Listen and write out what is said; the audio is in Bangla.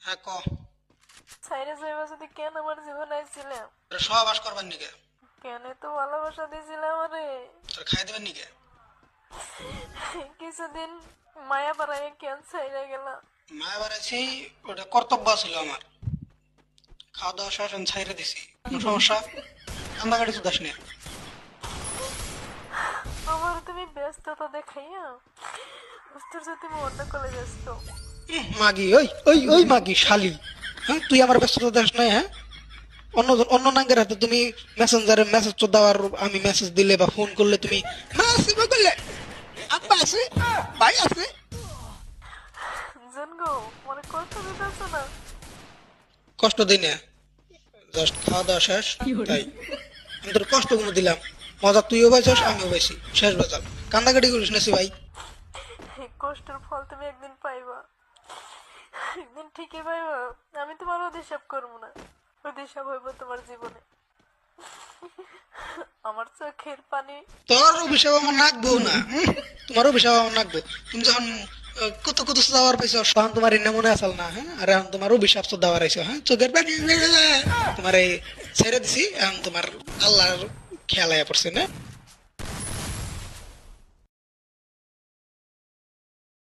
হ্যাঁ ক। সাইরে যাইবা যদি কেন আমার জীবন আইছিলাম? সহবাস করবার নিকে? কেন তো ভালোবাসা দিয়েছিলাম আমারে? তোর খাই দেবেন নিকে? কিছুদিন মায়া পাড়ায় কেন সাইরা গেলা? মায়া বাড়াইছি, ওটা কর্তব্য ছিল আমার। খাওয়া দাওয়া শাসন ছাইরে দিছি, কোনো সমস্যা? কান্দাকাটি তো দাস না। আমার তুমি ব্যস্ততা দেখাইয়া বুঝতে পারছো তুমি অন্য কলে ব্যস্ত। মাগি, ওই ওই ওই মাগি শালি। হ্যাঁ, তুই আমার ব্যস্ততা দাস নাই? হ্যাঁ, অন্য অন্য নাঙ্গের হাতে তুমি মেসেঞ্জারে মেসেজ তো দেওয়ার, আমি মেসেজ দিলে বা ফোন করলে তুমি মা আছে বা করলে আব্বা আছে, ভাই আছে। জানগো মনে কষ্ট দিতে আছো না? কষ্ট দিই না, জাস্ট খাওয়া দাওয়া শেষ, তাই। আমি তোর কষ্ট কোনো দিলাম? মজা তুইও পাইছস, আমিও পাইছি, শেষ বাজার। কান্দাকাটি করিস না ভাই। এই কষ্টের ফল তুমি একদিন পাইবা, একদিন ঠিকই পাইবা। আমি তোমার অভিশাপ করবো না, অভিশাপ হইব তোমার জীবনে। আমার চোখের পানি। তোর অভিশাপ আমার নাকবো না, তোমার অভিশাপ আমার নাকবো। তুমি যখন কত কত দাওয়ার পাইছো, তখন তোমার এনে মনে আসল না? হ্যাঁ, আর এখন তোমার অভিশাপ তো দেওয়ার আইছো। হ্যাঁ, চোখের পানি তোমার এই ছেড়ে দিছি, এখন তোমার আল্লাহর খেয়াল আয়া পড়ছে না?